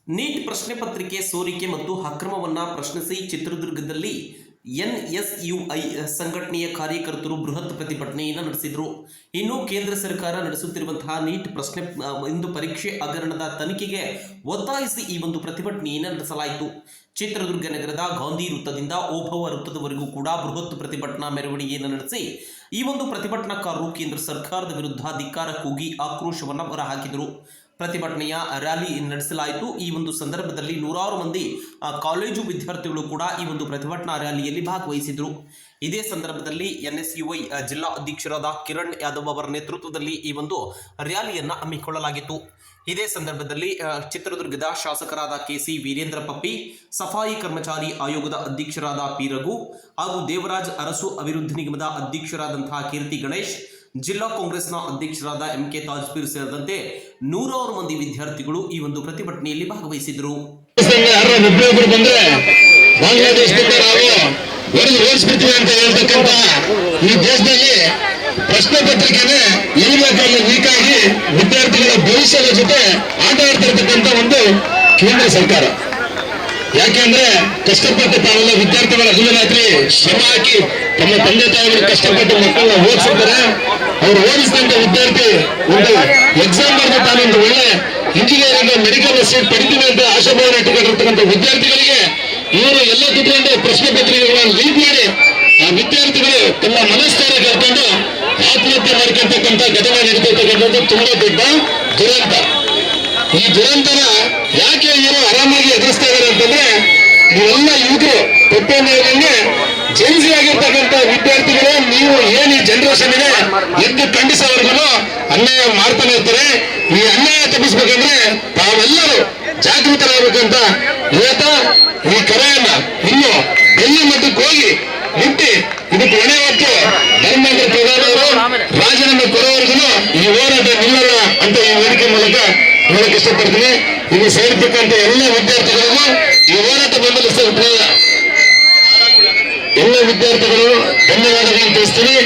Neat ಪ್ರಶ್ನೆ ಪತ್ರಿಕೆ ಸೋರಿಕೆ ಮತ್ತು ಅಕ್ರಮವನ್ನ ಪ್ರಶ್ನಿಸಿ ಚಿತ್ರದುರ್ಗದಲ್ಲಿ ಎನ್ಎಸ್ಯುಐ ಸಂಘಟನೆಯ ಕಾರ್ಯಕರ್ತರು ಬೃಹತ್ ಪ್ರತಿಭಟನೆಯನ್ನು ನಡೆಸಿದರು. ಇನ್ನು ಕೇಂದ್ರ ಸರ್ಕಾರ ನಡೆಸುತ್ತಿರುವಂತಹ ನೀಟ್ ಪ್ರಶ್ನೆ ಇಂದು ಪರೀಕ್ಷೆ ಹಗರಣದ ತನಿಖೆಗೆ ಒತ್ತಾಯಿಸಿ ಈ ಒಂದು ಪ್ರತಿಭಟನೆಯನ್ನು ನಡೆಸಲಾಯಿತು. ಚಿತ್ರದುರ್ಗ ನಗರದ ಗಾಂಧಿ ವೃತ್ತದಿಂದ ಓಭವ ವೃತ್ತದವರೆಗೂ ಕೂಡ ಬೃಹತ್ ಪ್ರತಿಭಟನಾ ಮೆರವಣಿಗೆಯನ್ನು ನಡೆಸಿ ಈ ಒಂದು ಪ್ರತಿಭಟನಾಕಾರರು ಕೇಂದ್ರ ಸರ್ಕಾರದ ವಿರುದ್ಧ ಧಿಕ್ಕಾರ ಕೂಗಿ ಆಕ್ರೋಶವನ್ನು ಹೊರಹಾಕಿದರು. ಪ್ರತಿಭಟನೆಯ ರ್ಯಾಲಿ ನಡೆಸಲಾಯಿತು. ಈ ಒಂದು ಸಂದರ್ಭದಲ್ಲಿ ನೂರಾರು ಮಂದಿ ಕಾಲೇಜು ವಿದ್ಯಾರ್ಥಿಗಳು ಕೂಡ ಈ ಒಂದು ಪ್ರತಿಭಟನಾ ರ್ಯಾಲಿಯಲ್ಲಿ ಭಾಗವಹಿಸಿದರು. ಇದೇ ಸಂದರ್ಭದಲ್ಲಿ ಎನ್ಎಸ್ಯುಐ ಜಿಲ್ಲಾ ಅಧ್ಯಕ್ಷರಾದ ಕಿರಣ್ ಯಾದವ್ ಅವರ ನೇತೃತ್ವದಲ್ಲಿ ಈ ಒಂದು ರ್ಯಾಲಿಯನ್ನು ಹಮ್ಮಿಕೊಳ್ಳಲಾಗಿತ್ತು. ಇದೇ ಸಂದರ್ಭದಲ್ಲಿ ಚಿತ್ರದುರ್ಗದ ಶಾಸಕರಾದ ಕೆಸಿ ವೀರೇಂದ್ರ ಪಪ್ಪಿ, ಸಫಾಯಿ ಕರ್ಮಚಾರಿ ಆಯೋಗದ ಅಧ್ಯಕ್ಷರಾದ ಪಿ ರಘು ಹಾಗೂ ದೇವರಾಜ್ ಅರಸು ಅಭಿವೃದ್ಧಿ ನಿಗಮದ ಅಧ್ಯಕ್ಷರಾದಂತಹ ಕೀರ್ತಿ ಗಣೇಶ್, ಜಿಲ್ಲಾ ಕಾಂಗ್ರೆಸ್ನ ಅಧ್ಯಕ್ಷರಾದ ಎಂಕೆ ತಾಜ್ಪೀರ್ ಸೇರಿದಂತೆ ನೂರಾರು ಮಂದಿ ವಿದ್ಯಾರ್ಥಿಗಳು ಈ ಒಂದು ಪ್ರತಿಭಟನೆಯಲ್ಲಿ ಭಾಗವಹಿಸಿದರು. ಈ ದೇಶದಲ್ಲಿ ಪ್ರಶ್ನೆ ಪತ್ರಿಕೆನೆ ಇರಬೇಕಾಗಿ ಲೀಕ್ ಆಗಿ ವಿದ್ಯಾರ್ಥಿಗಳ ಭವಿಷ್ಯದ ಜೊತೆ ಆಟ ಆಡ್ತಿರ್ತಕ್ಕಂಥ ಒಂದು ಕೇಂದ್ರ ಸರ್ಕಾರ. ಯಾಕೆಂದ್ರೆ ಕಷ್ಟಪಟ್ಟು ತಾವೆಲ್ಲ ವಿದ್ಯಾರ್ಥಿಗಳ ಹಗಲರಾತ್ರಿ ಶ್ರಮ ಹಾಕಿ ತಮ್ಮ ತಂದೆ ತಾಯಿಗಳು ಕಷ್ಟಪಟ್ಟು ಮಕ್ಕಳನ್ನ ಓದಿಸಿದ್ದಾರೆ. ಅವ್ರು ಓದಿಸಿದಂತ ವಿದ್ಯಾರ್ಥಿ ಒಂದು ಎಕ್ಸಾಮ್ ಬರೆದು ತಾನೊಂದು ಒಳ್ಳೆ ಇಂಜಿನಿಯರಿಂಗ್ ಮೆಡಿಕಲ್ ಸೀಟ್ ಪಡಿತೀವಿ ಅಂತ ಆಶಾಭಾವನೆ ಇಟ್ಟುಕೊಂಡಿರ್ತಕ್ಕಂಥ ವಿದ್ಯಾರ್ಥಿಗಳಿಗೆ ಇವರು ಎಲ್ಲ ಕುತ್ಕೊಂಡು ಪ್ರಶ್ನೆ ಪತ್ರಿಕೆಗಳನ್ನು ಲೀಕ್ ಮಾಡಿ ಆ ವಿದ್ಯಾರ್ಥಿಗಳು ತಮ್ಮ ಮನಸ್ಥೈರ್ಯ ಕಳ್ಕೊಂಡು ಆತ್ಮಹತ್ಯೆ ಮಾಡ್ಕೊಳ್ತಕ್ಕಂಥ ಘಟನೆ ನಡೀತಿರ್ತಕ್ಕಂಥದ್ದು ತುಂಬಾ ದೊಡ್ಡ ದುರಂತ. ಈ ದುರಂತನ ಯಾಕೆ ಇವರು ಆರಾಮಾಗಿ ಎದುರಿಸ್ತಾ ಇದ್ದಾರೆ ಅಂತಂದ್ರೆ, ನೀವೆಲ್ಲ ಯುವಕರು ಪಟ್ಟಣದಲ್ಲಿ ಜೆನ್ಸಿ ಆಗಿರ್ತಕ್ಕಂಥ ವಿದ್ಯಾರ್ಥಿಗಳು ನೀವು ಏನ್ ಈ ಜನರೇಷನ್ ಇದೆ ಎದ್ದು ಖಂಡಿಸೋವರೆಗೂ ಅನ್ಯಾಯ ಮಾಡ್ತಾನೆ ಇರ್ತಾರೆ. ಈ ಅನ್ಯಾಯ ತಪ್ಪಿಸ್ಬೇಕಂದ್ರೆ ತಾವೆಲ್ಲರೂ ಜಾಗೃತರಾಗಬೇಕಂತ ಇವತ್ತ ಈ ಕರೆಯನ್ನ ಇನ್ನು ಎಲ್ಲಿ ಮಟ್ಟಕ್ಕೆ ಹೋಗಿ ಮುಟ್ಟಿ ಇದಕ್ಕೆ ಹೊಣೆ ಹೊತ್ತು ಧರ್ಮೇಂದ್ರ ಪ್ರಧಾನ್ ಅವರು ರಾಜೀನಾಮೆ ಕೊಡುವವರೆಗೂ ಈ ಹೋರಾಟ ನಿಲ್ಲಲ್ಲ ಅಂತ ಈ ವೇದಿಕೆ ಮೂಲಕ ಹೇಳಕ್ ಇಷ್ಟಪಡ್ತೀನಿ. ಇದು ಸೇರ್ತಕ್ಕಂಥ ಎಲ್ಲ ವಿದ್ಯಾರ್ಥಿಗಳಿಗೂ ಈ ಹೋರಾಟ ಬೆಂಬಲಿಸಿದ ಎಲ್ಲ ವಿದ್ಯಾರ್ಥಿಗಳು ಧನ್ಯವಾದಗಳನ್ನು ತಿಳಿಸ್ತೀನಿ.